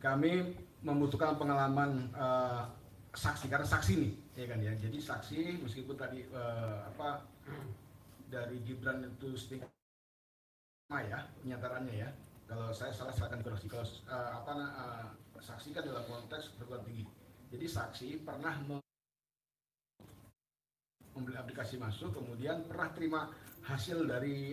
kami membutuhkan pengalaman saksi, karena saksi nih, ya kan ya. Jadi saksi meskipun tadi dari Gibran itu setengah ya penyataannya ya. Kalau saya salah silakan dikoreksi. Kalau saksi kan dalam konteks perguruan tinggi. Jadi saksi pernah membeli aplikasi masuk, kemudian pernah terima hasil dari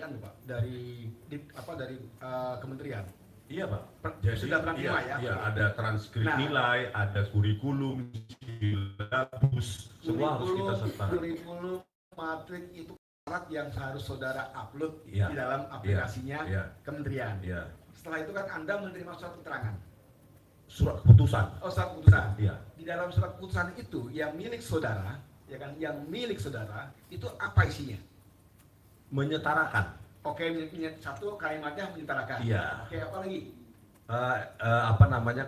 kementerian. Iya Pak. Jadi sudah pernah terima ya. Iya, ada transkrip nilai, ada kurikulum, silabus, semua harus kita sertakan. Kurikulum, matrik itu syarat yang harus saudara upload di dalam aplikasinya kementerian. Setelah itu kan Anda menerima surat keterangan. Surat keputusan. Surat keputusan. Iya. Di dalam surat keputusan itu yang milik saudara, ya kan, yang milik saudara itu apa isinya? Menyetarakan. Oke, satu kalimatnya menyetarakan. Iya. Oke, apa lagi?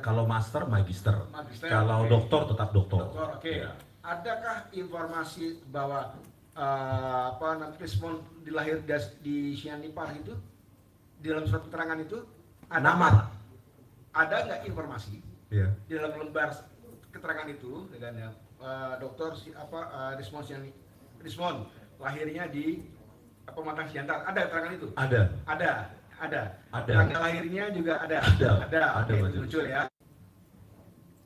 Kalau master, magister. Kalau doktor tetap doktor. Oke. Ya. Adakah informasi bahwa respon dilahir di Sianipar itu di dalam surat keterangan itu nama? Ada nggak informasi di dalam lembar keterangan itu dengan dokter Rismon lahirnya di Pematang Siantar, ada keterangan itu? Ada. Tanggal lahirnya juga ada. Oke, muncul ya.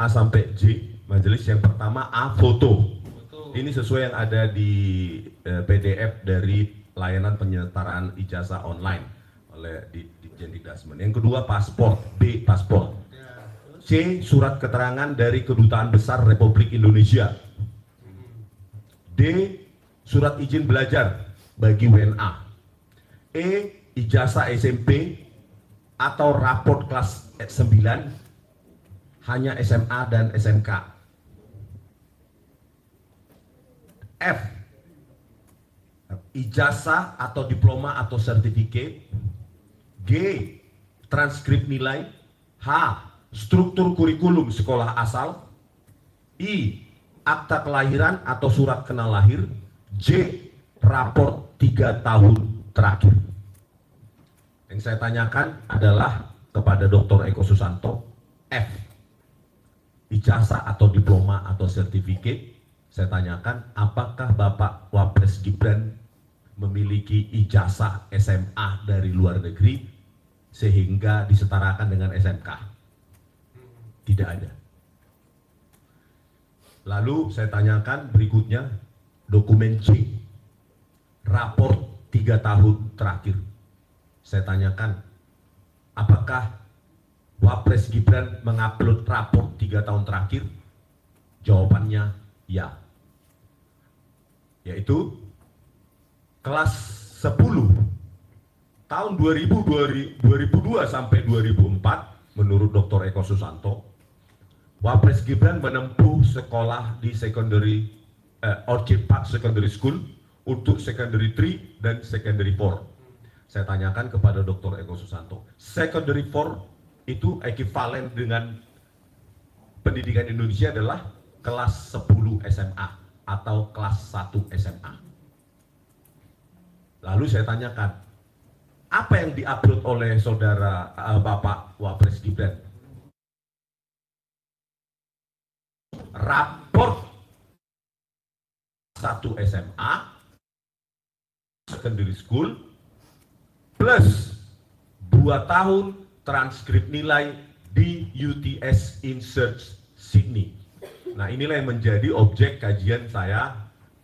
A sampai J, majelis yang pertama A foto. Ini sesuai yang ada di PDF dari layanan penyetaraan ijazah online oleh Ditjen Dikdasmen. Yang kedua paspor, B paspor. C surat keterangan dari Kedutaan Besar Republik Indonesia. D surat izin belajar bagi WNA. E ijazah SMP atau raport kelas 9 hanya SMA dan SMK. F ijazah atau diploma atau sertifikat. G transkrip nilai. H struktur kurikulum sekolah asal. I akta kelahiran atau surat kenal lahir. J raport 3 tahun terakhir. Yang saya tanyakan adalah kepada Dr. Eko Susanto, F ijazah atau diploma atau sertifikat. Saya tanyakan, apakah Bapak Wapres Gibran memiliki ijazah SMA dari luar negeri sehingga disetarakan dengan SMK? Tidak ada. Lalu saya tanyakan berikutnya, dokumen C, raport 3 tahun terakhir. Saya tanyakan, apakah Wapres Gibran mengupload raport 3 tahun terakhir? Jawabannya ya. Yaitu kelas 10 tahun 2002 sampai 2004 menurut Dr. Eko Susanto, Wapres Gibran menempuh sekolah di Orchid Park Secondary School untuk Secondary 3 dan Secondary 4. Saya tanyakan kepada Dr. Eko Susanto, Secondary 4 itu ekivalen dengan pendidikan Indonesia adalah kelas 10 SMA atau kelas 1 SMA. Lalu saya tanyakan, apa yang diupload oleh saudara Bapak Wapres Gibran? Raport 1 SMA, secondary school, plus 2 tahun transkrip nilai di UTS InSearch Sydney. Nah, inilah yang menjadi objek kajian saya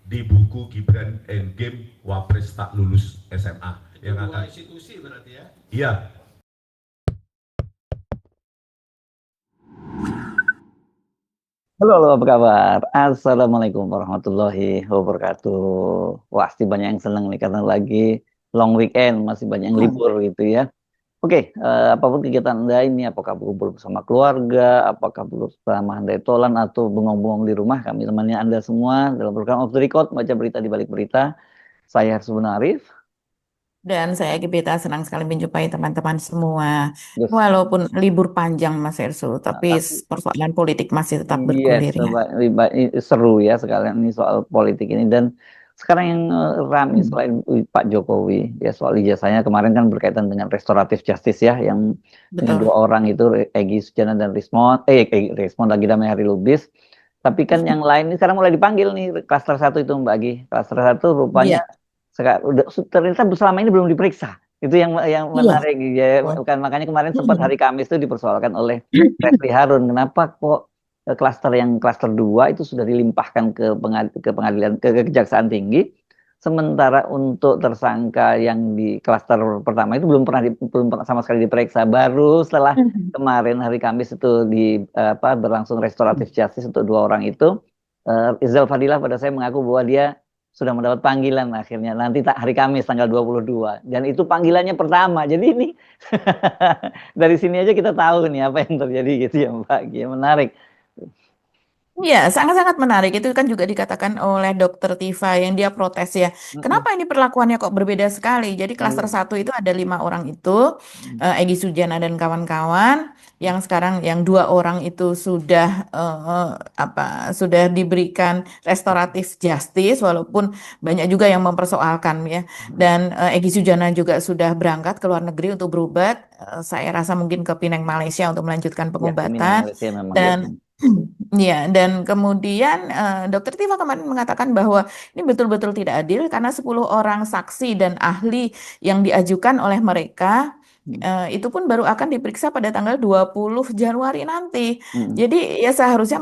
di buku Gibran Endgame Wapres Tak Lulus SMA. Itu dua institusi berarti ya? Iya. Halo, apa kabar? Assalamualaikum warahmatullahi wabarakatuh. Wah, pasti banyak yang senang nih karena lagi long weekend, masih banyak yang libur gitu ya. Oke, apapun kegiatan Anda ini, apakah berkumpul bersama keluarga, apakah bersama handai tolan atau bengong-bengong di rumah, kami temannya Anda semua dalam program Off the Record, baca berita di balik berita. Saya Harsun Arif. Dan saya Gibita senang sekali menjumpai teman-teman semua. Walaupun libur panjang Mas Ersu, tapi persoalan politik masih tetap bergulir ya. Seru ya sekalian ini soal politik ini. Dan Sekarang yang ramai selain Pak Jokowi ya soal ijazahnya kemarin kan berkaitan dengan restoratif justice ya yang dengan Betul. 2 orang itu Egy Sujana dan Rismond lagi namanya Hari Lubis. Tapi kan yang lain ini sekarang mulai dipanggil nih klaster 1 itu Mbak Agi. Klaster 1 Iya, rupanya udah ternyata selama ini belum diperiksa. Itu yang iya. menarik ya. Betul. Bukan makanya kemarin sempat hari Kamis itu dipersoalkan oleh Refli Harun. Kenapa kok klaster 2 itu sudah dilimpahkan ke pengadilan ke Kejaksaan Tinggi, sementara untuk tersangka yang di klaster pertama itu belum pernah sama sekali diperiksa. Baru setelah kemarin hari Kamis itu berlangsung restoratif justice untuk 2 orang itu, Izzal Fadilah pada saya mengaku bahwa dia sudah mendapat panggilan akhirnya nanti hari Kamis tanggal 22 dan itu panggilannya pertama. Jadi ini dari sini aja kita tahu nih apa yang terjadi gitu ya Mbak. Ya, menarik. Iya, sangat-sangat menarik. Itu kan juga dikatakan oleh Dokter Tifa yang dia protes ya. Kenapa ini perlakuannya kok berbeda sekali? Jadi klaster 1 itu ada 5 orang itu, Egy Sujana dan kawan-kawan. Yang sekarang yang 2 orang itu sudah sudah diberikan restoratif justice, walaupun banyak juga yang mempersoalkan ya. Dan Egy Sujana juga sudah berangkat ke luar negeri untuk berobat. Saya rasa mungkin ke Penang Malaysia untuk melanjutkan Ya, pengobatan. Malaysia memang ya. Dan ya, dan kemudian Dokter Tifa kemarin mengatakan bahwa ini betul-betul tidak adil karena 10 orang saksi dan ahli yang diajukan oleh mereka itu pun baru akan diperiksa pada tanggal 20 Januari nanti. Jadi ya seharusnya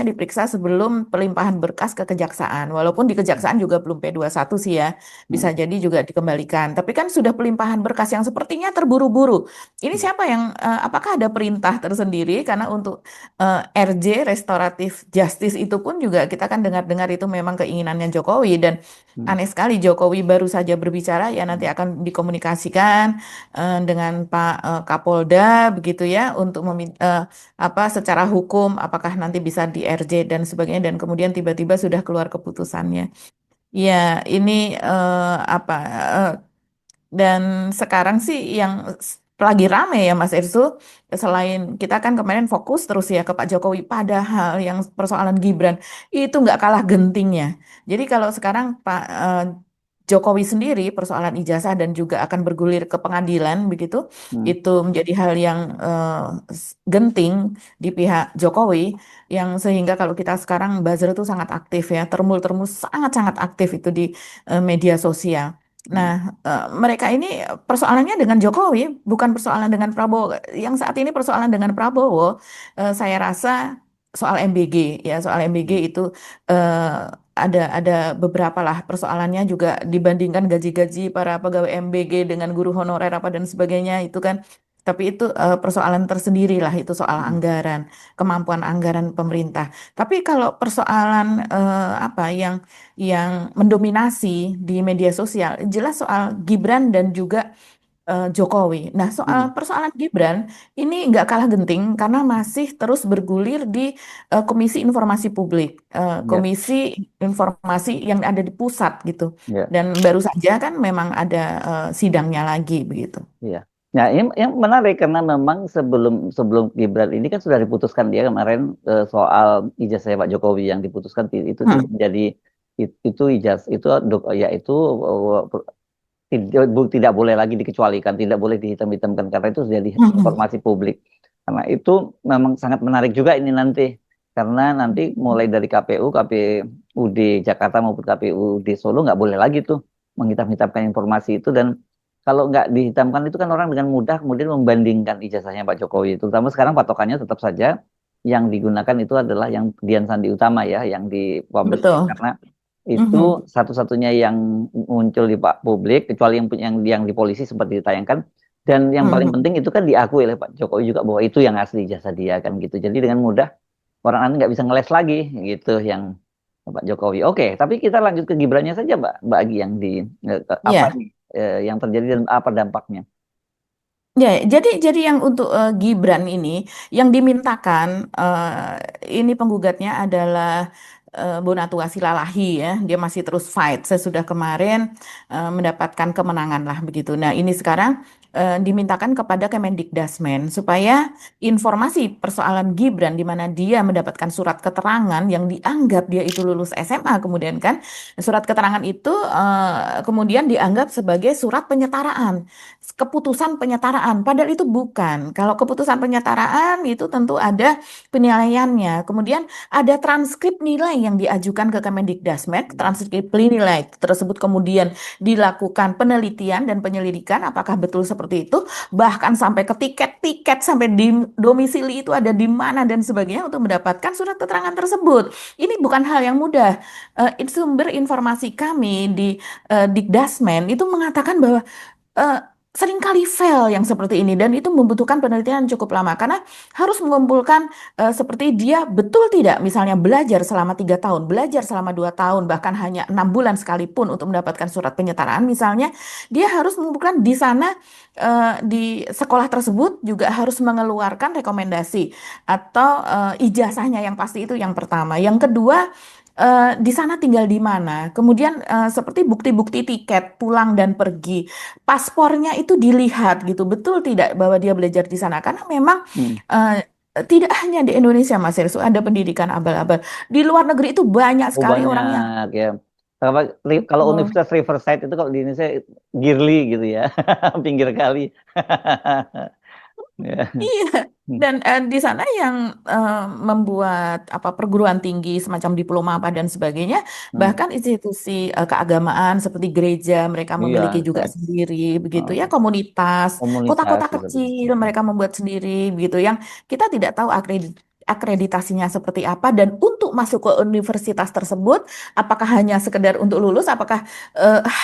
diperiksa sebelum pelimpahan berkas ke kejaksaan. Walaupun di kejaksaan juga belum P21 sih ya. Bisa jadi juga dikembalikan. Tapi kan sudah pelimpahan berkas yang sepertinya terburu-buru. Ini siapa yang apakah ada perintah tersendiri karena untuk RJ restoratif justice itu pun juga kita kan dengar-dengar itu memang keinginannya Jokowi dan aneh sekali Jokowi baru saja berbicara ya nanti akan dikomunikasikan dengan Pak Kapolda begitu ya untuk secara hukum apakah nanti bisa di RJ dan sebagainya dan kemudian tiba-tiba sudah keluar keputusannya. Ya, ini dan sekarang sih yang lagi rame ya Mas Irsul, selain kita kan kemarin fokus terus ya ke Pak Jokowi, padahal yang persoalan Gibran itu nggak kalah gentingnya. Jadi kalau sekarang Pak Jokowi sendiri persoalan ijazah dan juga akan bergulir ke pengadilan begitu, itu menjadi hal yang genting di pihak Jokowi, yang sehingga kalau kita sekarang buzzer itu sangat aktif ya, termul-termul sangat-sangat aktif itu di media sosial. Nah, mereka ini persoalannya dengan Jokowi, bukan persoalan dengan Prabowo. Yang saat ini persoalan dengan Prabowo, saya rasa soal MBG ya, soal MBG itu ada beberapa lah persoalannya juga dibandingkan gaji-gaji para pegawai MBG dengan guru honorer apa dan sebagainya itu kan. Tapi itu persoalan tersendiri lah, itu soal anggaran, kemampuan anggaran pemerintah. Tapi kalau persoalan yang mendominasi di media sosial, jelas soal Gibran dan juga Jokowi. Nah, soal persoalan Gibran ini nggak kalah genting karena masih terus bergulir di Komisi Informasi Publik, Komisi Informasi yang ada di pusat gitu. Ya. Dan baru saja kan memang ada sidangnya lagi begitu. Iya. Nah, ini yang menarik karena memang sebelum Gibran ini kan sudah diputuskan dia kemarin soal ijazah Pak Jokowi yang diputuskan itu menjadi itu ijazah itu ya itu tidak boleh lagi dikecualikan, tidak boleh dihitam-hitamkan karena itu jadi informasi publik. Karena itu memang sangat menarik juga ini nanti karena nanti mulai dari KPUD Jakarta maupun KPUD Solo nggak boleh lagi tuh menghitam-hitamkan informasi itu dan kalau nggak dihitamkan itu kan orang dengan mudah kemudian membandingkan ijazahnya Pak Jokowi. Terutama sekarang patokannya tetap saja yang digunakan itu adalah yang Dian Sandi Utama ya, yang dipublish karena itu satu-satunya yang muncul di publik kecuali yang di polisi seperti ditayangkan dan yang paling penting itu kan diakui oleh Pak Jokowi juga bahwa itu yang asli ijazah dia kan gitu. Jadi dengan mudah orang nanti nggak bisa ngeles lagi gitu yang Pak Jokowi. Oke, tapi kita lanjut ke Gibrannya saja Mbak Agi yang yang terjadi dan apa dampaknya? Ya, jadi yang untuk Gibran ini yang dimintakan ini penggugatnya adalah Bonatua Silalahi ya, dia masih terus fight. Sesudah kemarin mendapatkan kemenangan lah begitu. Nah ini sekarang dimintakan kepada Kemendikdasmen supaya informasi persoalan Gibran di mana dia mendapatkan surat keterangan yang dianggap dia itu lulus SMA, kemudian kan surat keterangan itu kemudian dianggap sebagai surat penyetaraan, keputusan penyetaraan, padahal itu bukan. Kalau keputusan penyetaraan itu tentu ada penilaiannya, kemudian ada transkrip nilai yang diajukan ke Kemendikdasmen, transkrip nilai tersebut kemudian dilakukan penelitian dan penyelidikan apakah betul seperti itu, bahkan sampai ke tiket-tiket, sampai di domisili itu ada di mana dan sebagainya untuk mendapatkan surat keterangan tersebut. Ini bukan hal yang mudah. Sumber informasi kami di Dikdasmen itu mengatakan bahwa eh, seringkali fail yang seperti ini dan itu membutuhkan penelitian yang cukup lama karena harus mengumpulkan seperti dia betul tidak misalnya belajar selama 3 tahun, belajar selama 2 tahun, bahkan hanya 6 bulan sekalipun untuk mendapatkan surat penyetaraan misalnya, dia harus mengumpulkan di sana di sekolah tersebut juga harus mengeluarkan rekomendasi atau ijazahnya yang pasti itu yang pertama. Yang kedua di sana tinggal di mana. Kemudian seperti bukti-bukti tiket pulang dan pergi, paspornya itu dilihat gitu, betul tidak bahwa dia belajar di sana. Karena memang tidak hanya di Indonesia, Mas Irsu, ada pendidikan abal-abal. Di luar negeri itu banyak Oh sekali orang yang banyak ya. Kalau betul. Universitas Riverside itu kalau di Indonesia Girly gitu ya, pinggir kali. Ya. Iya, dan di sana yang membuat apa perguruan tinggi semacam diploma apa dan sebagainya, Hmm. bahkan institusi keagamaan seperti gereja mereka Iya, memiliki juga saya sendiri, begitu oh, ya komunitas, komunitas kota-kota gitu. kecil mereka membuat sendiri, begitu yang kita tidak tahu akreditasinya seperti apa dan untuk masuk ke universitas tersebut, apakah hanya sekedar untuk lulus, apakah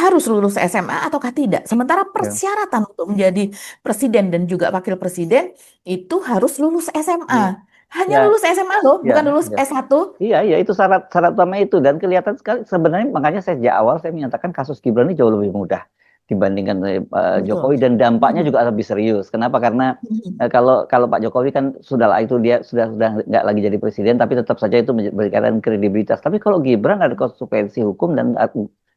harus lulus SMA ataukah tidak. Sementara Ya. persyaratan untuk menjadi presiden dan juga wakil presiden itu harus lulus Iya. SMA. Hanya Ya, lulus SMA loh, ya, bukan lulus ya. S1. Iya, iya itu syarat utama itu dan kelihatan sekali sebenarnya makanya saya sejak awal saya menyatakan kasus Gibran ini jauh lebih mudah dibandingkan Betul. Jokowi dan dampaknya Mhm. juga lebih serius. Kenapa? Karena Mhm. kalau Pak Jokowi kan sudahlah itu dia sudah nggak lagi jadi presiden tapi tetap saja itu memberikan kredibilitas. Tapi kalau Gibran ada konsekuensi hukum dan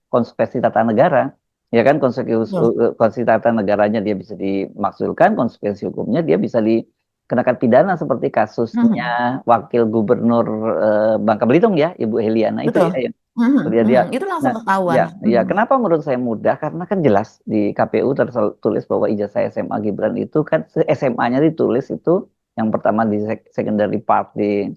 konsekuensi tata negara, ya kan Betul. konsekuensi tata negaranya dia bisa dimaksudkan, konsekuensi hukumnya dia bisa dikenakan pidana seperti kasusnya Mhm. wakil gubernur Bangka Belitung ya, Ibu Heliana itu Betul. ya, Mhm. dia dia Mhm. Itu langsung nah ketahuan. ya ya Mhm. kenapa menurut saya mudah karena kan jelas di KPU tertulis bahwa ijazah SMA Gibran itu kan SMA-nya ditulis itu yang pertama di secondary part di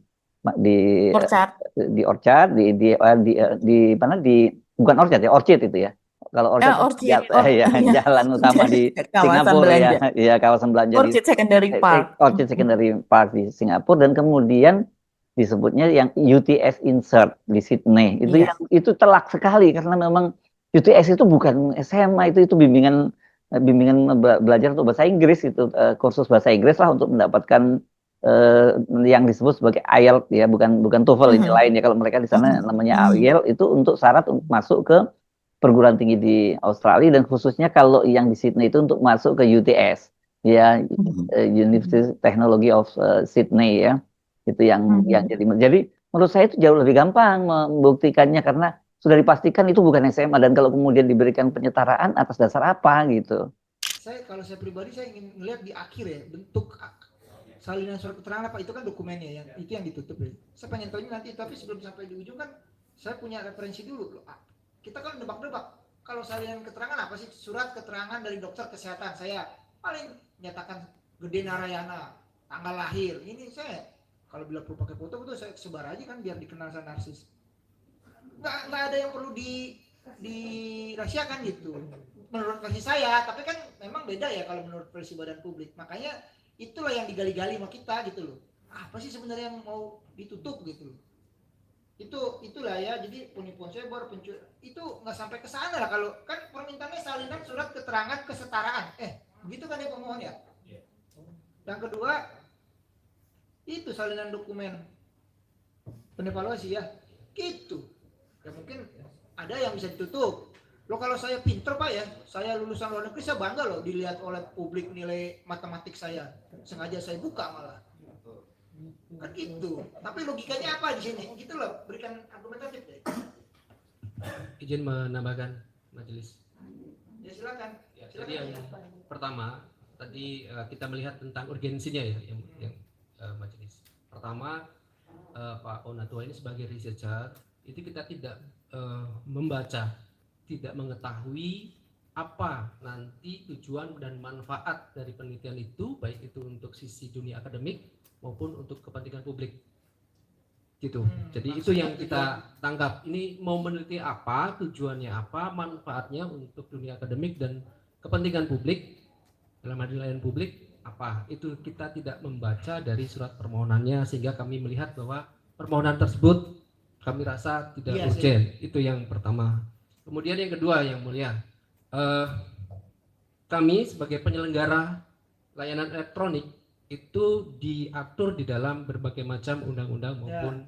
Orchard. di Orchard di mana di bukan Orchard ya Orchid itu ya kalau Orchard kan Orchid, ya iya. jalan utama di Kawasan Singapura ya belanja. ya kawasan belanja di Orchid Secondary Park. Orchid Mhm. Secondary Park di Singapura dan kemudian disebutnya yang UTS Insert di Sydney Iya. itu telak sekali karena memang UTS itu bukan SMA itu bimbingan belajar untuk bahasa Inggris itu kursus bahasa Inggris lah untuk mendapatkan eh, yang disebut sebagai IELTS ya bukan bukan TOEFL ini Mhm. lain ya kalau mereka di sana Mhm. namanya Mhm. IELTS itu untuk syarat untuk masuk ke perguruan tinggi di Australia dan khususnya kalau yang di Sydney itu untuk masuk ke UTS ya Mhm. University Technology of Sydney ya itu yang Mhm. jadi menurut saya itu jauh lebih gampang membuktikannya karena sudah dipastikan itu bukan SMA dan kalau kemudian diberikan penyetaraan atas dasar apa gitu. Kalau saya pribadi saya ingin melihat di akhir ya bentuk salinan surat keterangan apa itu kan dokumennya yang itu yang ditutup ya. Saya pengen tahu nanti tapi sebelum sampai di ujung kan saya punya referensi dulu. Kita kan debak-debak kalau salinan keterangan apa sih surat keterangan dari dokter kesehatan saya paling nyatakan Gede Narayana tanggal lahir ini saya kalau bila perlu pakai foto itu saya sebar aja kan biar dikenal sama narsis nggak ada yang perlu dirahasiakan gitu menurut versi saya tapi kan memang beda ya kalau menurut versi badan publik makanya itulah yang digali-gali sama kita gitu loh apa sih sebenarnya yang mau ditutup gitu loh itulah ya jadi penipuan cyber itu nggak sampai ke sana lah kalau kan permintaannya salinan surat keterangan kesetaraan begitu kan ya pemohon ya yang kedua itu salinan dokumen penevaluasi ya gitu ya mungkin ada yang bisa ditutup lo kalau saya pinter pak ya saya lulusan luar negeri saya bangga loh dilihat oleh publik nilai matematik saya sengaja saya buka malah kan gitu tapi logikanya apa di sini gitu loh berikan argumentatif deh. Izin menambahkan majelis Ya silakan ya, jadi yang pertama tadi kita melihat tentang urgensinya ya yang majelis. Pertama Pak Onatua ini sebagai researcher itu kita tidak membaca, tidak mengetahui apa nanti tujuan dan manfaat dari penelitian itu, baik itu untuk sisi dunia akademik maupun untuk kepentingan publik gitu. Jadi itu yang kita tangkap. Ini mau meneliti apa, tujuannya apa, manfaatnya untuk dunia akademik dan kepentingan publik dalam layanan publik apa. Itu kita tidak membaca dari surat permohonannya, sehingga kami melihat bahwa permohonan tersebut kami rasa tidak urgent. Itu yang pertama. Kemudian yang kedua yang mulia, kami sebagai penyelenggara layanan elektronik itu diatur di dalam berbagai macam undang-undang maupun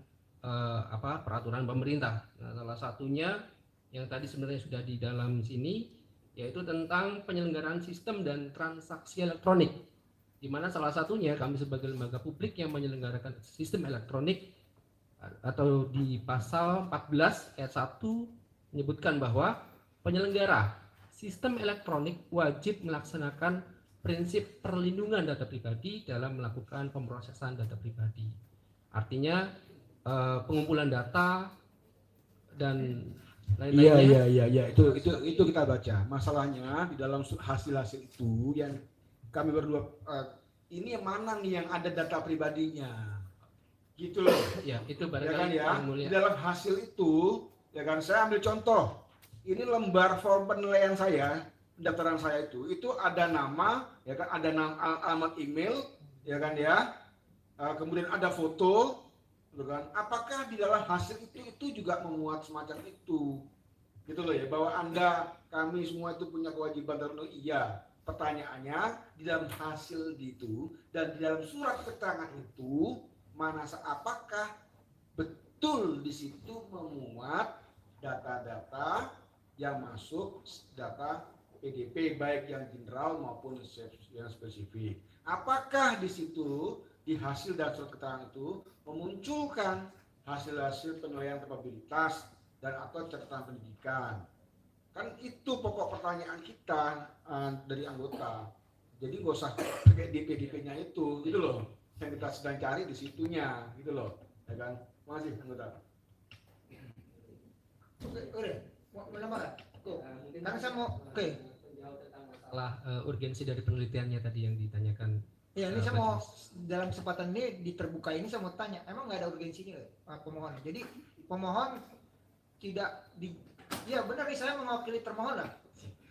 peraturan pemerintah. Nah, salah satunya yang tadi sebenarnya sudah di dalam sini yaitu tentang penyelenggaraan sistem dan transaksi elektronik, di mana salah satunya kami sebagai lembaga publik yang menyelenggarakan sistem elektronik atau di pasal 14 ayat 1 menyebutkan bahwa penyelenggara sistem elektronik wajib melaksanakan prinsip perlindungan data pribadi dalam melakukan pemrosesan data pribadi. Artinya pengumpulan data dan lain-lainnya. Iya, itu kita baca. Masalahnya di dalam hasil-hasil itu yang kami berdua ini yang mana nih yang ada data pribadinya, gitu loh. Ya, itu Ya barangkali kan ya. yang mulia. Di dalam hasil itu, ya kan, saya ambil contoh. Ini lembar form penilaian saya, pendaftaran saya itu ada nama, ya kan, ada nama, alamat email, ya kan ya. Kemudian ada foto, gitu kan. Apakah di dalam hasil itu juga memuat semacam itu? Gitu loh ya, bahwa kami semua itu punya kewajiban tertentu. Iya. Pertanyaannya di dalam hasil itu dan di dalam surat keterangan itu apakah betul di situ memuat data-data yang masuk data PDP baik yang general maupun yang spesifik. Apakah di situ di hasil dan surat keterangan itu memunculkan hasil-hasil penilaian kapabilitas dan atau catatan pendidikan? Kan itu pokok pertanyaan kita dari anggota. Jadi nggak usah pakai DP-DP-nya itu, gitu loh. Yang kita sedang cari di situnya, gitu loh. Ya kan? Makasih anggota. Oke. Mau menambah? Karena saya mau Masalah urgensi dari penelitiannya tadi yang ditanyakan. Ya, ini saya mau dalam kesempatan ini diterbuka ini saya mau tanya, emang nggak ada urgensinya pemohon? Jadi pemohon tidak ya benar nih, saya mewakili termohon lah.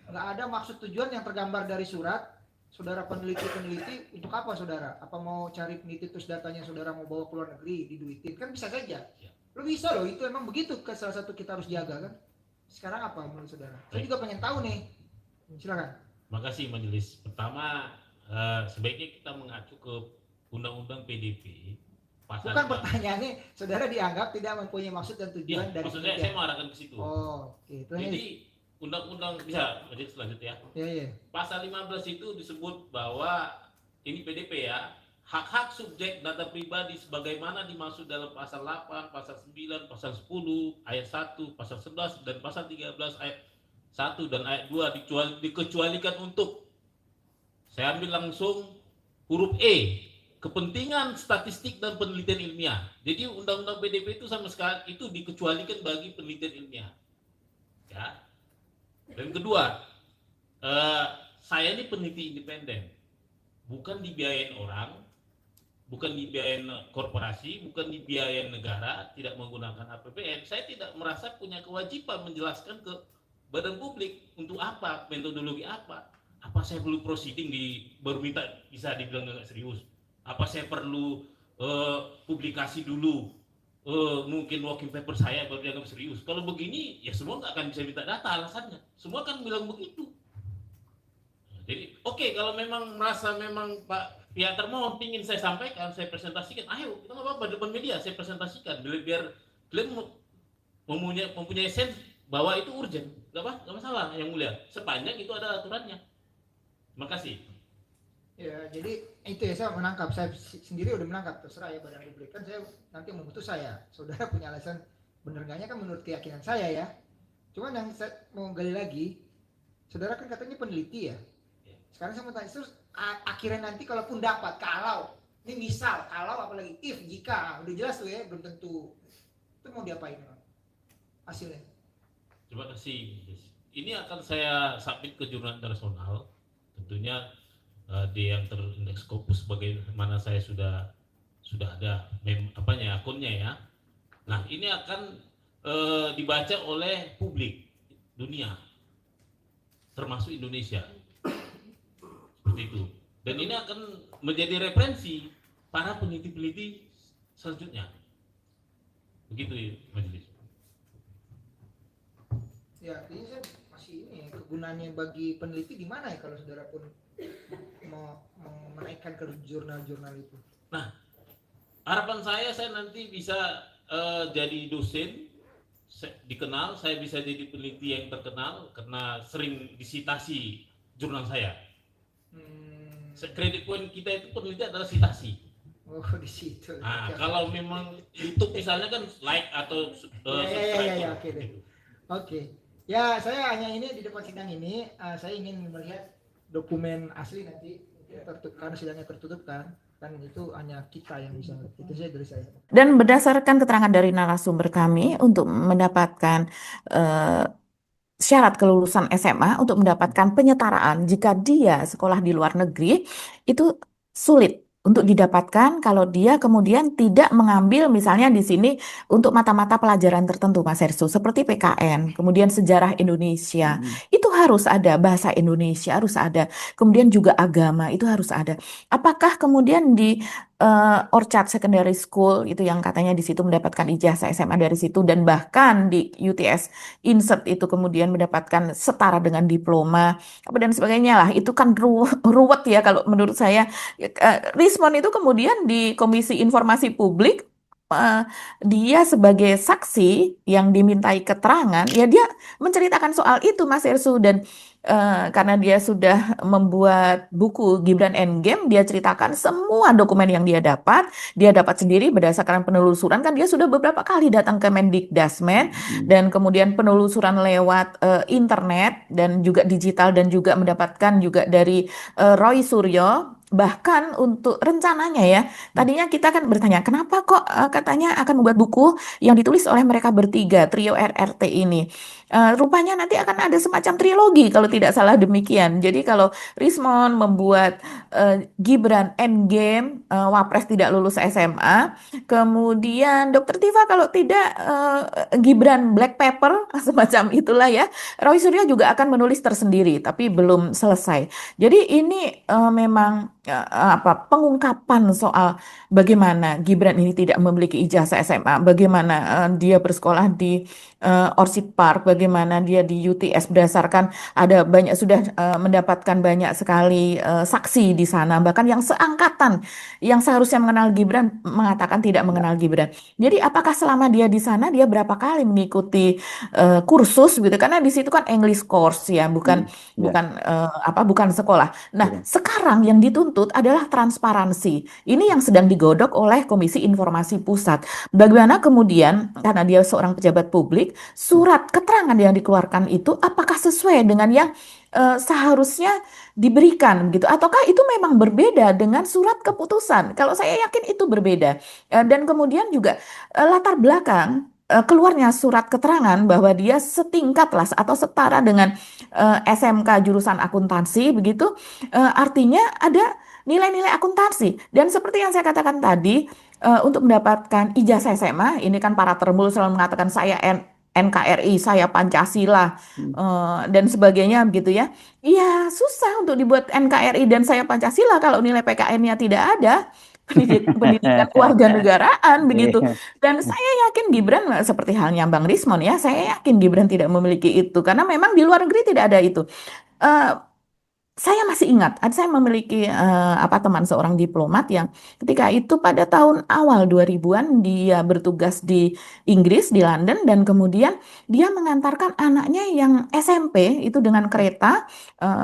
Nggak ada maksud tujuan yang tergambar dari surat. Saudara peneliti untuk apa saudara? Apa mau cari peneliti terus datanya saudara mau bawa ke luar negeri diduitin? Kan bisa saja. Lo bisa loh, itu emang begitu ke salah satu kita harus jaga kan. Sekarang apa menurut saudara? Saya juga pengen tahu nih. Silakan. Makasih majelis. Pertama, sebaiknya kita mengacu ke Undang-Undang PDP. Bukan pertanyaannya, saudara dianggap tidak mempunyai maksud dan tujuan dari maksudnya saya mengarahkan ke situ. Oh, oke. Jadi Undang-Undang bisa majelis selanjutnya. Iya. Pasal 15 itu disebut bahwa ini PDP ya, hak-hak subjek data pribadi sebagaimana dimaksud dalam pasal 8, pasal 9, pasal 10, ayat 1, pasal 11 dan pasal 13 ayat 1 dan ayat 2 dikecualikan untuk, saya ambil langsung huruf E, kepentingan statistik dan penelitian ilmiah. Jadi undang-undang PDP itu sama sekali itu dikecualikan bagi penelitian ilmiah. Ya. Dan kedua, saya ini peneliti independen, bukan dibiayain orang, bukan dibiayain korporasi, bukan dibiayain negara, tidak menggunakan APBN. Saya tidak merasa punya kewajiban menjelaskan ke badan publik untuk apa, metodologi apa. Apa saya perlu proceeding baru minta bisa dibilang nggak serius? Apa saya perlu publikasi dulu? Mungkin working paper saya baru dianggap serius. Kalau begini, ya semua nggak akan bisa minta data alasannya. Semua kan bilang begitu. Jadi, oke, kalau memang merasa memang Pak pihak termohon ingin saya sampaikan, saya presentasikan, ayo kita nggak apa-apa depan media saya presentasikan, biar kalian mempunyai sense bahwa itu urgent, nggak masalah yang mulia, sepanjang itu ada aturannya. Terima kasih. Ya, jadi itu ya saya menangkap, saya sendiri udah menangkap, terserah ya badan publik kan saya nanti memutus saya. Saudara punya alasan bener enggaknya kan menurut keyakinan saya ya. Cuman yang saya mau gali lagi, saudara kan katanya peneliti ya. Sekarang saya mau tanya terus akhirnya nanti kalaupun dapat, kalau ini misal, kalau apalagi if, jika, udah jelas tuh ya, belum tentu itu mau diapain hasilnya? Terima kasih. Ini akan saya submit ke jurnal internasional, tentunya di yang terindeks Scopus, bagaimana saya sudah ada akunnya ya. Nah, ini akan dibaca oleh publik dunia, termasuk Indonesia, seperti itu. Dan ini akan menjadi referensi para peneliti-peneliti selanjutnya. Begitu ya, Majelis. Ya, ini saya masih ini kegunaannya bagi peneliti gimana ya kalau saudara pun mau menaikkan ke jurnal-jurnal itu. Nah, harapan saya nanti bisa jadi dosen dikenal, saya bisa jadi peneliti yang terkenal karena sering disitasi jurnal saya. Kredit poin kita itu peneliti adalah sitasi. Oh, di situ. Nah, kalau memang YouTube misalnya kan like atau subscribe. Ya, oke deh. Oke. Ya, saya hanya ini di depan sidang ini, saya ingin melihat dokumen asli nanti, karena sidangnya tertutup kan itu hanya kita yang bisa. Itu saja dari saya. Dan berdasarkan keterangan dari narasumber kami untuk mendapatkan syarat kelulusan SMA untuk mendapatkan penyetaraan jika dia sekolah di luar negeri itu sulit untuk didapatkan kalau dia kemudian tidak mengambil misalnya di sini untuk mata-mata pelajaran tertentu, Mas Hersu, seperti PKN, kemudian sejarah Indonesia, itu harus ada, bahasa Indonesia harus ada, kemudian juga agama itu harus ada. Apakah kemudian di Orchard Secondary School itu yang katanya di situ mendapatkan ijazah SMA dari situ, dan bahkan di UTS Insert itu kemudian mendapatkan setara dengan diploma apa dan sebagainya lah, itu kan ruwet ya kalau menurut saya. Rismon itu kemudian di Komisi Informasi Publik dia sebagai saksi yang dimintai keterangan, ya dia menceritakan soal itu, Mas Ersu, dan karena dia sudah membuat buku Gibran Endgame, dia ceritakan semua dokumen yang dia dapat sendiri berdasarkan penelusuran, kan dia sudah beberapa kali datang ke Mendikdasmen dan kemudian penelusuran lewat internet dan juga digital, dan juga mendapatkan juga dari Roy Suryo. Bahkan untuk rencananya ya, tadinya kita kan bertanya kenapa kok katanya akan membuat buku yang ditulis oleh mereka bertiga, trio RRT ini. Rupanya nanti akan ada semacam trilogi kalau tidak salah demikian. Jadi kalau Rismon membuat Gibran Endgame, Wapres tidak lulus SMA, kemudian Dr. Tifa kalau tidak Gibran Black Pepper, semacam itulah ya. Roy Suryo juga akan menulis tersendiri, tapi belum selesai. Jadi ini memang pengungkapan soal bagaimana Gibran ini tidak memiliki ijazah SMA, bagaimana dia bersekolah di Orchid Park, bagaimana dia di UTS berdasarkan ada banyak sudah mendapatkan banyak sekali saksi di sana, bahkan yang seangkatan yang seharusnya mengenal Gibran mengatakan tidak mengenal Gibran. Jadi apakah selama dia di sana dia berapa kali mengikuti kursus gitu, karena di situ kan English course ya, bukan sekolah. Nah, sekarang yang dituntut adalah transparansi. Ini yang sedang digodok oleh Komisi Informasi Pusat. Bagaimana kemudian karena dia seorang pejabat publik, surat keterangan yang dikeluarkan itu apakah sesuai dengan yang seharusnya diberikan gitu, ataukah itu memang berbeda dengan surat keputusan? Kalau saya yakin itu berbeda. Dan kemudian juga latar belakang keluarnya surat keterangan bahwa dia setingkat lah atau setara dengan SMK jurusan akuntansi begitu, artinya ada nilai-nilai akuntansi. Dan seperti yang saya katakan tadi, untuk mendapatkan ijazah SMA, ini kan para termul selalu mengatakan saya NKRI, saya Pancasila, dan sebagainya begitu ya. Iya, susah untuk dibuat NKRI dan saya Pancasila kalau nilai PKN-nya tidak ada. Pendidikan kewarganegaraan begitu. Dan saya yakin Gibran seperti halnya Bang Rismon ya, saya yakin Gibran tidak memiliki itu karena memang di luar negeri tidak ada itu. Saya masih ingat, saya memiliki teman seorang diplomat yang ketika itu pada tahun awal 2000-an dia bertugas di Inggris, di London, dan kemudian dia mengantarkan anaknya yang SMP itu dengan kereta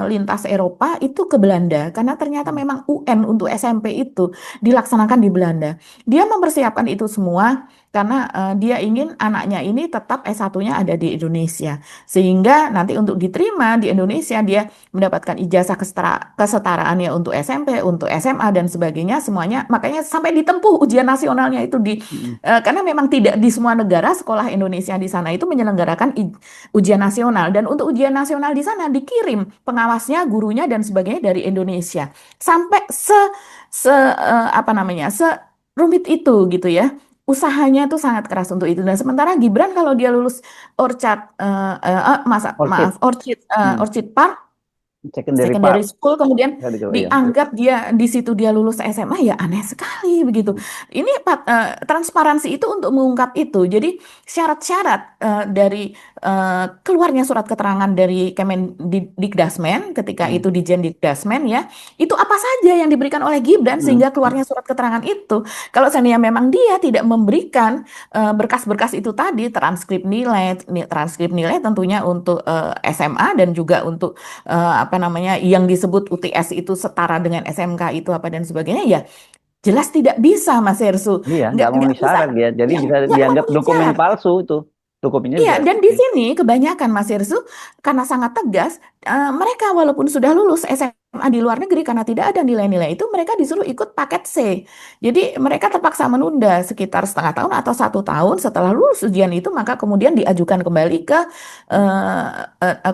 lintas Eropa itu ke Belanda, karena ternyata memang UN untuk SMP itu dilaksanakan di Belanda. Dia mempersiapkan itu semua, karena dia ingin anaknya ini tetap S1-nya ada di Indonesia. Sehingga nanti untuk diterima di Indonesia dia mendapatkan ijazah kesetaraan ya untuk SMP, untuk SMA dan sebagainya semuanya. Makanya sampai ditempuh ujian nasionalnya itu karena memang tidak di semua negara sekolah Indonesia di sana itu menyelenggarakan ujian nasional, dan untuk ujian nasional di sana dikirim pengawasnya, gurunya dan sebagainya dari Indonesia. Sampai apa namanya? Serumit itu gitu ya. Usahanya itu sangat keras untuk itu. Dan sementara Gibran kalau dia lulus Orchard Orchid Park Secondary secondary Park. school, kemudian Ya, gitu, iya. dianggap dia di situ dia lulus SMA, ya aneh sekali begitu. Ini transparansi itu untuk mengungkap itu. Jadi syarat-syarat dari keluarnya surat keterangan dari Kemendikdasmen ketika itu di Jendikdasmen ya, itu apa saja yang diberikan oleh Gibran sehingga keluarnya surat keterangan itu. Kalau seandainya memang dia tidak memberikan berkas-berkas itu tadi, transkrip nilai tentunya untuk SMA dan juga untuk apa namanya yang disebut UTS itu setara dengan SMK itu apa dan sebagainya, ya jelas tidak bisa Mas Hersu. Iya, nggak Nggak memenuhi syarat dia. Jadi ya, bisa nggak dianggap memenuhi dokumen syarat. palsu itu. Dokumennya Iya, juga dan di sini kebanyakan Mas Hersu karena sangat tegas, mereka walaupun sudah lulus SMA di luar negeri karena tidak ada nilai-nilai itu, mereka disuruh ikut paket C. Jadi mereka terpaksa menunda sekitar setengah tahun atau 1 tahun setelah lulus ujian itu, maka kemudian diajukan kembali ke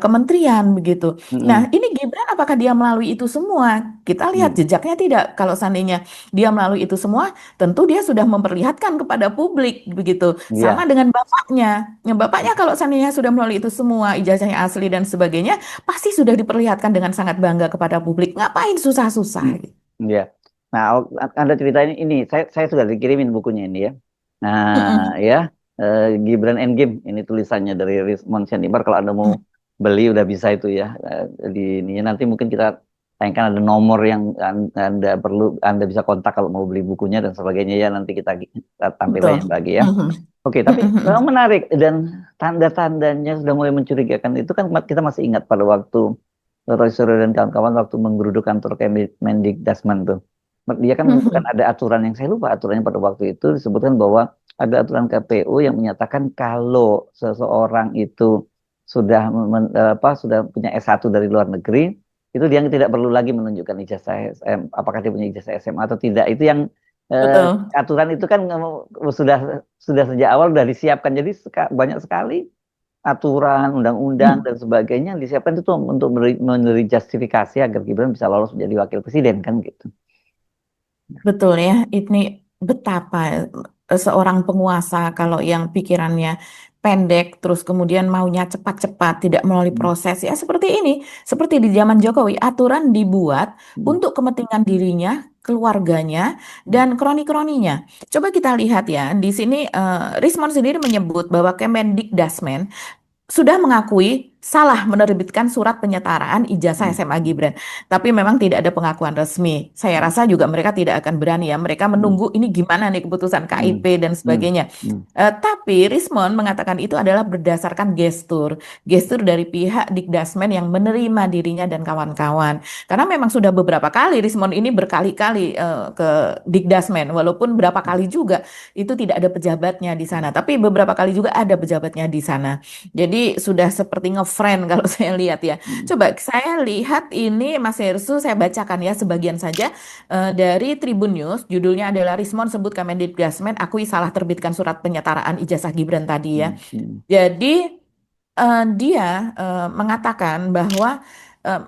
kementerian begitu. Nah, ini Gibran apakah dia melalui itu semua? Kita lihat jejaknya tidak. Kalau seandainya dia melalui itu semua, tentu dia sudah memperlihatkan kepada publik begitu. Iya. Sama dengan bapaknya. Ya, bapaknya kalau seandainya sudah melalui itu semua, ijazahnya asli dan sebagainya, pasti sudah diperlihatkan dengan sangat bangga kepada publik. Ngapain susah-susah? Iya. Nah, Anda ceritain ini, saya sudah dikirimin bukunya ini ya. Nah, ya, Gibran Endgame, ini tulisannya dari Rizmon Sianipar. Kalau Anda mau beli udah bisa itu ya. Di ini nanti mungkin kita tayangkan ada nomor yang Anda bisa kontak kalau mau beli bukunya dan sebagainya ya. Nanti kita tampilkan lagi ya. Oke, tapi menarik dan tanda-tandanya sudah mulai mencurigakan itu kan kita masih ingat pada waktu Roy Suryo dan kawan-kawan waktu menggeruduk kantor Kemendikdasmen tuh. Dia kan menentukan ada aturan yang saya lupa aturannya pada waktu itu disebutkan bahwa ada aturan KPU yang menyatakan kalau seseorang itu sudah sudah punya S1 dari luar negeri, itu dia tidak perlu lagi menunjukkan ijazah apakah dia punya ijazah SMA atau tidak. Itu yang aturan itu kan sudah sejak awal sudah disiapkan. Jadi banyak sekali aturan, undang-undang dan sebagainya yang disiapkan itu untuk memberi justifikasi agar Gibran bisa lolos menjadi wakil presiden kan gitu. Betul ya, ini betapa seorang penguasa kalau yang pikirannya pendek terus kemudian maunya cepat-cepat tidak melalui proses ya seperti ini, seperti di zaman Jokowi, aturan dibuat untuk kepentingan dirinya, keluarganya dan kroni-kroninya. Coba kita lihat ya, di sini Rismon sendiri menyebut bahwa Kemendikdasmen sudah mengakui salah menerbitkan surat penyetaraan ijazah SMA Gibran. Tapi memang tidak ada pengakuan resmi. Saya rasa juga mereka tidak akan berani ya. Mereka menunggu ini gimana nih keputusan KIP dan sebagainya. Tapi Rismon mengatakan itu adalah berdasarkan gestur. Gestur dari pihak Dikdasmen yang menerima dirinya dan kawan-kawan. Karena memang sudah beberapa kali Rismon ini berkali-kali ke Dikdasmen. Walaupun berapa kali juga itu tidak ada pejabatnya di sana. Tapi beberapa kali juga ada pejabatnya di sana. Jadi sudah seperti ngefriend kalau saya lihat ya. Coba saya lihat ini Mas Hersu, saya bacakan ya sebagian saja dari Tribun News. Judulnya adalah Rismon sebut Kemendikdasmen akui salah terbitkan surat penyetaraan ijazah Gibran tadi ya. Jadi dia mengatakan bahwa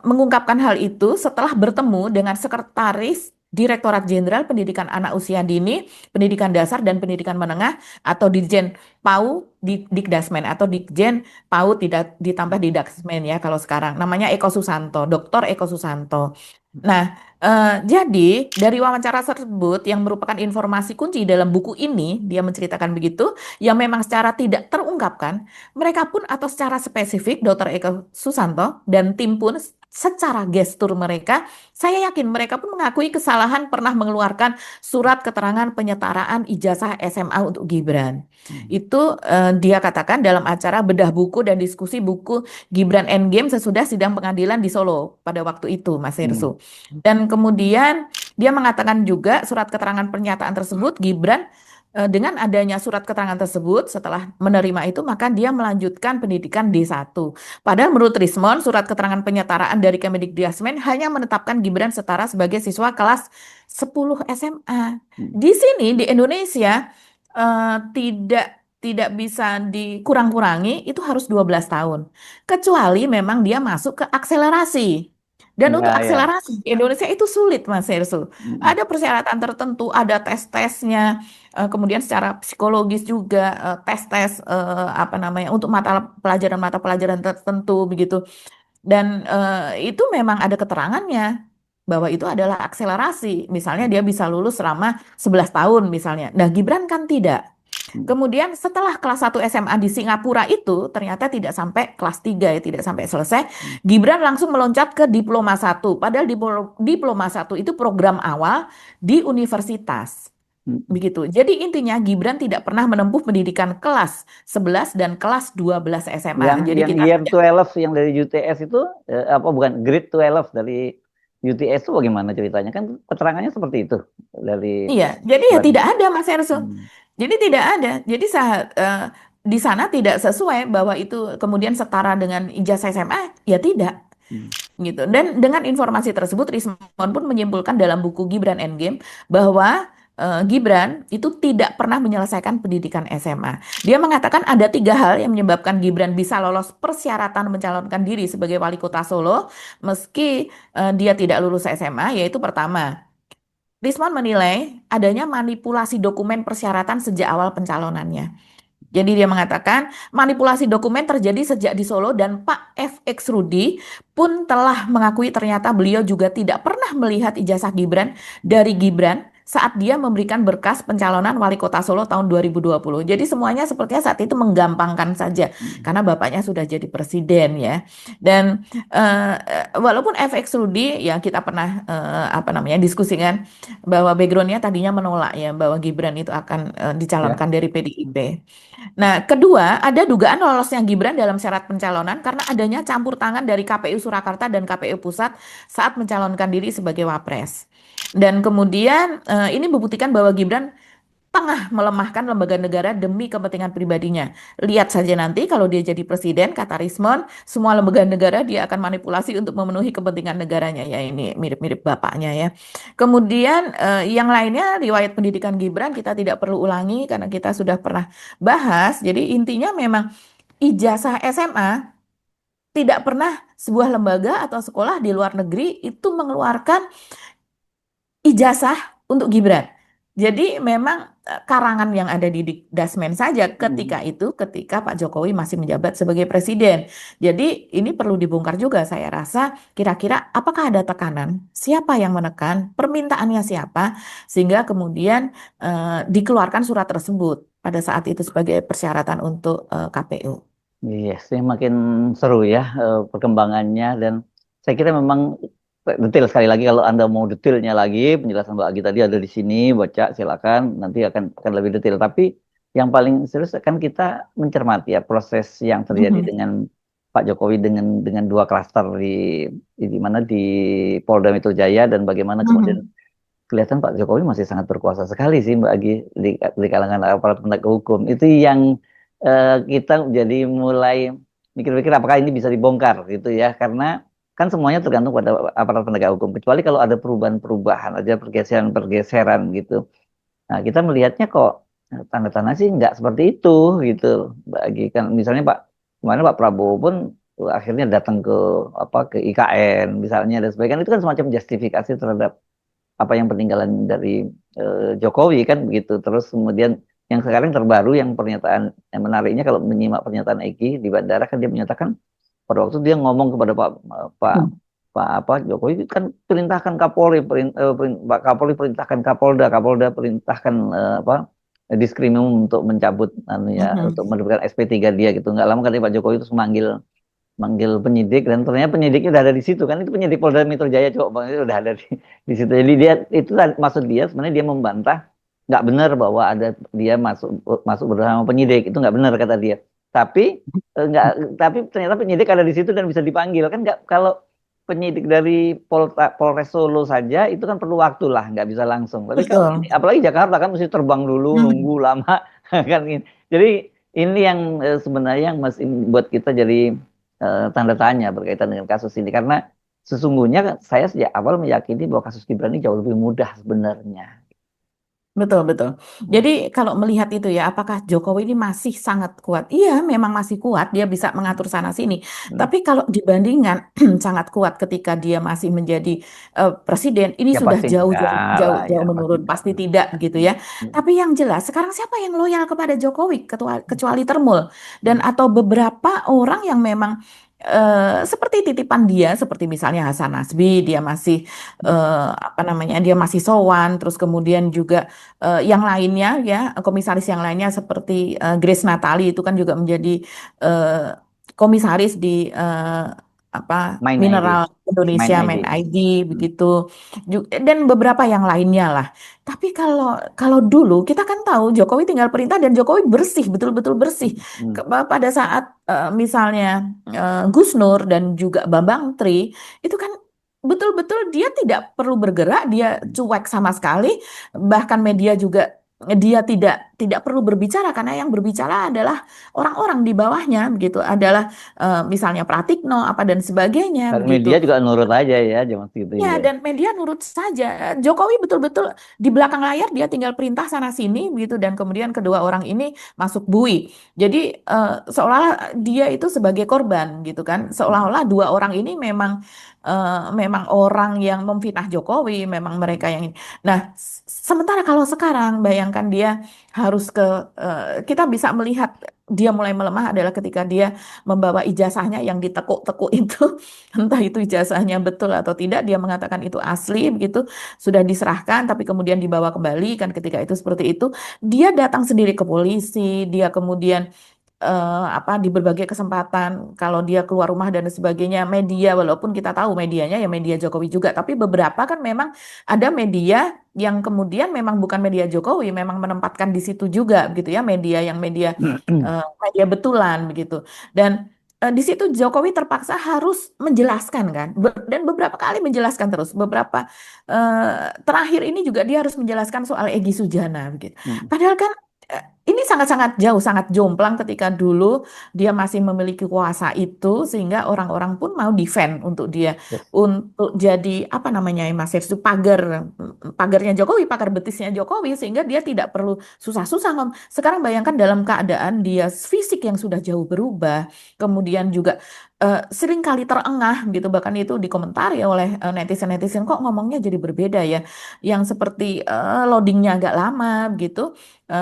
mengungkapkan hal itu setelah bertemu dengan Sekretaris Direktorat Jenderal Pendidikan Anak Usia Dini, Pendidikan Dasar dan Pendidikan Menengah atau Ditjen PAU di Dikdasmen atau Ditjen PAU tidak ditambah Dikdasmen ya kalau sekarang namanya Eko Susanto, Dr. Eko Susanto. Nah, jadi dari wawancara tersebut yang merupakan informasi kunci dalam buku ini, dia menceritakan begitu, yang memang secara tidak terungkapkan, mereka pun atau secara spesifik Dr. Eko Susanto dan tim pun secara gestur mereka, saya yakin mereka pun mengakui kesalahan pernah mengeluarkan surat keterangan penyetaraan ijazah SMA untuk Gibran. Itu dia katakan dalam acara bedah buku dan diskusi buku Gibran Endgame sesudah sidang pengadilan di Solo pada waktu itu, Mas Hersu. Dan kemudian dia mengatakan juga surat keterangan pernyataan tersebut Gibran dengan adanya surat keterangan tersebut, setelah menerima itu, maka dia melanjutkan pendidikan D1. Padahal menurut Rismon, surat keterangan penyetaraan dari Kemendikbudrismen hanya menetapkan Gibran setara sebagai siswa kelas 10 SMA. Di sini, di Indonesia, tidak bisa dikurang-kurangi, itu harus 12 tahun. Kecuali memang dia masuk ke akselerasi. Dan untuk Ya, ya. akselerasi di Indonesia itu sulit, Mas Hersul. Ada persyaratan tertentu, ada tes-tesnya, kemudian secara psikologis juga tes-tes untuk mata pelajaran tertentu begitu. Dan itu memang ada keterangannya bahwa itu adalah akselerasi. Misalnya dia bisa lulus selama 11 tahun misalnya. Nah, Gibran kan tidak. Kemudian setelah kelas 1 SMA di Singapura itu ternyata tidak sampai kelas 3 ya, tidak sampai selesai. Gibran langsung meloncat ke diploma 1. Padahal diploma 1 itu program awal di universitas. Begitu. Jadi intinya Gibran tidak pernah menempuh pendidikan kelas 11 dan kelas 12 SMA. Jadi Yang kita year 12 yang dari UTS itu bukan grade 12 dari UTS itu bagaimana ceritanya? Kan keterangannya seperti itu dari iya, jadi ya surat. tidak ada Mas Erso. Jadi tidak ada. Jadi di sana tidak sesuai bahwa itu kemudian setara dengan ijazah SMA, ya tidak. Gitu. Dan dengan informasi tersebut Rismon pun menyimpulkan dalam buku Gibran Endgame bahwa Gibran itu tidak pernah menyelesaikan pendidikan SMA. Dia mengatakan ada 3 hal yang menyebabkan Gibran bisa lolos persyaratan mencalonkan diri sebagai wali kota Solo meski dia tidak lulus SMA, yaitu pertama, Rismon menilai adanya manipulasi dokumen persyaratan sejak awal pencalonannya. Jadi dia mengatakan manipulasi dokumen terjadi sejak di Solo dan Pak FX Rudi pun telah mengakui ternyata beliau juga tidak pernah melihat ijazah Gibran dari Gibran saat dia memberikan berkas pencalonan wali kota Solo tahun 2020. Jadi semuanya sepertinya saat itu menggampangkan saja karena bapaknya sudah jadi presiden ya. Dan walaupun FX Rudi ya kita pernah diskusikan bahwa backgroundnya tadinya menolak ya bahwa Gibran itu akan dicalonkan dari PDIP. Nah, kedua, ada dugaan lolosnya Gibran dalam syarat pencalonan karena adanya campur tangan dari KPU Surakarta dan KPU Pusat saat mencalonkan diri sebagai Wapres. Dan kemudian ini membuktikan bahwa Gibran tengah melemahkan lembaga negara demi kepentingan pribadinya. Lihat saja nanti kalau dia jadi presiden, kata Rismon, semua lembaga negara dia akan manipulasi untuk memenuhi kepentingan negaranya. Ya ini mirip-mirip bapaknya ya. Kemudian yang lainnya riwayat pendidikan Gibran kita tidak perlu ulangi karena kita sudah pernah bahas. Jadi intinya memang ijazah SMA tidak pernah sebuah lembaga atau sekolah di luar negeri itu mengeluarkan ijazah untuk Gibran. Jadi memang karangan yang ada di Dikdasmen saja ketika Pak Jokowi masih menjabat sebagai presiden. Jadi ini perlu dibongkar juga saya rasa kira-kira apakah ada tekanan, siapa yang menekan, permintaannya siapa, sehingga kemudian dikeluarkan surat tersebut pada saat itu sebagai persyaratan untuk KPU. Yes, ini makin seru ya perkembangannya dan saya kira memang detail sekali lagi kalau Anda mau detailnya lagi penjelasan Mbak Agi tadi ada di sini baca silakan nanti akan lebih detail tapi yang paling serius kan kita mencermati ya proses yang terjadi dengan Pak Jokowi dengan 2 klaster di mana di Polda Metro Jaya dan bagaimana kemudian kelihatan Pak Jokowi masih sangat berkuasa sekali sih Mbak Agi di kalangan aparat penegak hukum itu yang kita jadi mulai mikir-mikir apakah ini bisa dibongkar gitu ya karena kan semuanya tergantung pada aparat penegak hukum kecuali kalau ada perubahan-perubahan ada pergeseran gitu. Nah kita melihatnya kok tanda-tanda sih nggak seperti itu gitu bagi kan misalnya kemarin Pak Prabowo pun akhirnya datang ke IKN misalnya dan sebagainya itu kan semacam justifikasi terhadap apa yang peninggalan dari Jokowi kan begitu terus kemudian yang sekarang terbaru yang pernyataan yang menariknya kalau menyimak pernyataan Egi di bandara kan dia menyatakan pada waktu dia ngomong kepada Pak Jokowi kan perintahkan Kapolri, Pak Kapolri perintahkan Kapolda perintahkan Diskrimum untuk mencabut untuk menerbitkan SP3 dia gitu. Nggak lama kan Pak Jokowi terus manggil penyidik dan ternyata penyidiknya udah ada di situ kan itu penyidik Polda Metro Jaya coba itu udah ada di situ. Jadi dia itu maksud dia sebenarnya dia membantah nggak benar bahwa dia masuk bersama penyidik itu nggak benar kata dia. Tapi ternyata penyidik ada di situ dan bisa dipanggil kan nggak kalau penyidik dari Polres Solo saja itu kan perlu waktu lah, nggak bisa langsung. Tapi kalau Betul. ini, apalagi Jakarta kan mesti terbang dulu, Hmm. nunggu lama kan. Jadi ini yang sebenarnya yang masih buat kita jadi tanda tanya berkaitan dengan kasus ini, karena sesungguhnya saya sejak awal meyakini bahwa kasus Gibran ini jauh lebih mudah sebenarnya. Betul, betul. Jadi kalau melihat itu ya, apakah Jokowi ini masih sangat kuat? Iya, memang masih kuat. Dia bisa mengatur sana sini. Tapi kalau dibandingkan sangat kuat ketika dia masih menjadi presiden, ini Ya sudah pasti jauh, enggak jauh, jauh, lah, jauh ya pasti menurun. enggak. Pasti tidak gitu ya. Tapi yang jelas, sekarang siapa yang loyal kepada Jokowi kecuali Termul dan atau beberapa orang yang memang seperti titipan dia, seperti misalnya Hasan Nasbi, dia masih apa namanya, dia masih sowan, terus kemudian juga yang lainnya ya, komisaris yang lainnya seperti Grace Natali itu kan juga menjadi eh, komisaris di apa Main ID, Mineral Indonesia, main ID. Main ID begitu, dan beberapa yang lainnya lah. Tapi kalau kalau dulu kita kan tahu Jokowi tinggal perintah dan Jokowi bersih, betul-betul bersih. Pada saat misalnya Gus Nur dan juga Bambang Tri itu kan betul-betul dia tidak perlu bergerak, dia cuek sama sekali, bahkan media juga dia tidak perlu berbicara karena yang berbicara adalah orang-orang di bawahnya begitu, adalah misalnya Pratikno apa dan sebagainya Dan media begitu. juga nurut aja ya, zaman segitu Ya, juga. dan media nurut saja. Jokowi betul-betul di belakang layar dia tinggal perintah sana sini begitu, dan kemudian kedua orang ini masuk bui. Jadi seolah dia itu sebagai korban gitu kan. Seolah-olah dua orang ini memang memang orang yang memfitnah Jokowi, memang mereka yang ini. Nah, sementara kalau sekarang bayangkan dia harus ke kita bisa melihat dia mulai melemah adalah ketika dia membawa ijazahnya yang ditekuk-tekuk itu. Entah itu ijazahnya betul atau tidak, dia mengatakan itu asli begitu, sudah diserahkan tapi kemudian dibawa kembali kan, ketika itu seperti itu dia datang sendiri ke polisi, dia kemudian apa di berbagai kesempatan kalau dia keluar rumah dan sebagainya, media, walaupun kita tahu medianya ya media Jokowi juga, tapi beberapa kan memang ada media yang kemudian memang bukan media Jokowi, memang menempatkan di situ juga gitu ya, media yang media betulan begitu. Dan di situ Jokowi terpaksa harus menjelaskan kan, dan beberapa kali menjelaskan terus. Beberapa terakhir ini juga dia harus menjelaskan soal Egy Sujana begitu. Padahal kan ini sangat-sangat jauh, sangat jomplang ketika dulu dia masih memiliki kuasa itu, sehingga orang-orang pun mau defend untuk dia, untuk jadi apa namanya ya Mas Hersu, pagarnya Jokowi, pagar betisnya Jokowi, sehingga dia tidak perlu susah-susah. Sekarang bayangkan dalam keadaan dia fisik yang sudah jauh berubah, kemudian juga sering kali terengah gitu, bahkan itu dikomentari oleh netizen-netizen, kok ngomongnya jadi berbeda ya, yang seperti loadingnya agak lama gitu,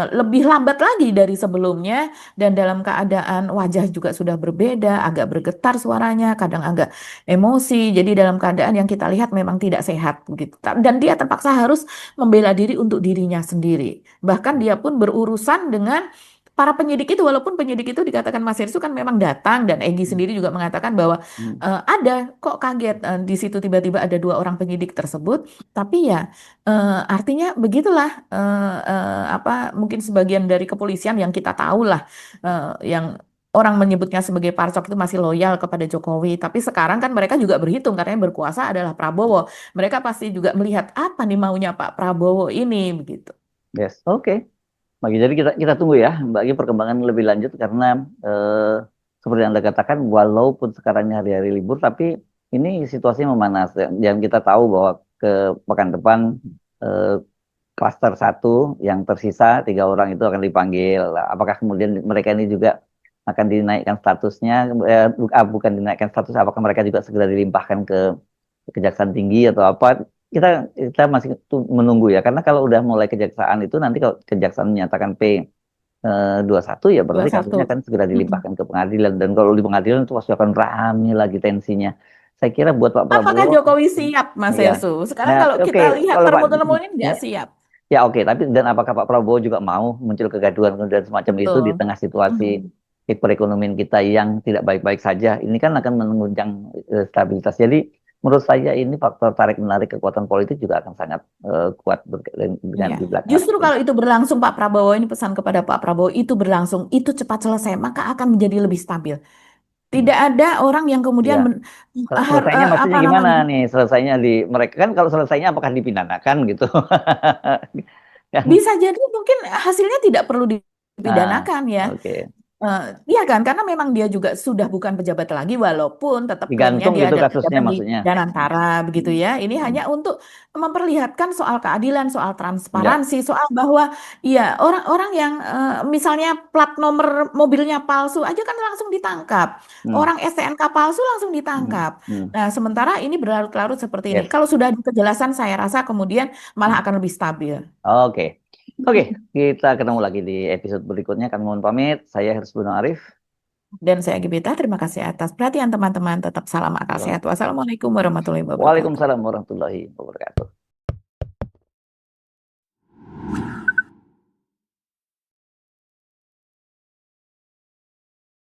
lebih lambat lagi dari sebelumnya, dan dalam keadaan wajah juga sudah berbeda, agak bergetar suaranya, kadang agak emosi, jadi dalam keadaan yang kita lihat memang tidak sehat gitu. Dan dia terpaksa harus membela diri untuk dirinya sendiri, bahkan dia pun berurusan dengan para penyidik itu, walaupun penyidik itu dikatakan Mas Hersu kan memang datang, dan Egy sendiri juga mengatakan bahwa ada kok kaget di situ tiba-tiba ada dua orang penyidik tersebut, tapi ya artinya begitulah, apa mungkin sebagian dari kepolisian yang kita tahu lah, yang orang menyebutnya sebagai parcok itu masih loyal kepada Jokowi, tapi sekarang kan mereka juga berhitung karena yang berkuasa adalah Prabowo, mereka pasti juga melihat apa nih maunya Pak Prabowo ini begitu. Yes, oke. Jadi kita tunggu ya, Mbak Gi, perkembangan lebih lanjut, karena seperti Anda katakan, walaupun sekarangnya hari-hari libur, tapi ini situasinya memanas. Dan kita tahu bahwa ke pekan depan klaster 1 yang tersisa 3 orang itu akan dipanggil. Apakah kemudian mereka ini juga akan dinaikkan statusnya? Bukan dinaikkan status, apakah mereka juga segera dilimpahkan ke Kejaksaan Tinggi atau apa? Kita masih menunggu ya, karena kalau udah mulai kejaksaan itu, nanti kalau kejaksaan menyatakan P21 ya berarti kasusnya akan segera dilimpahkan ke pengadilan, dan kalau di pengadilan itu pasti akan ramai lagi tensinya. Saya kira buat Pak Prabowo. Apakah Jokowi siap, Mas Hersu? Sekarang kalau kita lihat termu-termu ini nggak siap. Ya oke, tapi dan apakah Pak Prabowo juga mau muncul kegaduhan dan semacam itu di tengah situasi perekonomian kita yang tidak baik-baik saja? Ini kan akan menunjang stabilitas. Jadi menurut saya ini faktor tarik-menarik kekuatan politik juga akan sangat kuat dengan di belakang. Justru kalau itu berlangsung, Pak Prabowo, ini pesan kepada Pak Prabowo, itu berlangsung, itu cepat selesai, maka akan menjadi lebih stabil. Tidak ada orang yang kemudian Ya. Selesainya maksudnya apa gimana namanya, nih? Selesainya di mereka kan kalau selesainya apakah dipidanakan gitu? Kan? bisa jadi mungkin hasilnya tidak perlu Nah, dipidanakan ya. oke. Iya kan, karena memang dia juga sudah bukan pejabat lagi, walaupun tetap klaimnya Digantung dia gitu ada kasusnya pejabat di maksudnya. Danantara begitu ya. Ini hanya untuk memperlihatkan soal keadilan, soal Ya. transparansi, soal bahwa ya orang-orang yang misalnya plat nomor mobilnya palsu aja kan langsung ditangkap. Hmm. Orang STNK palsu langsung ditangkap. Hmm. Nah, sementara ini berlarut-larut seperti ini. Yes. Kalau sudah ada kejelasan, saya rasa kemudian malah akan lebih stabil. Oke. Oke, kita ketemu lagi di episode berikutnya. Kami mohon pamit. Saya Hersy Bono Arif. Dan saya Gibita, terima kasih atas perhatian teman-teman. Tetap salam akal sehat. Wassalamualaikum warahmatullahi wabarakatuh. Waalaikumsalam warahmatullahi wabarakatuh.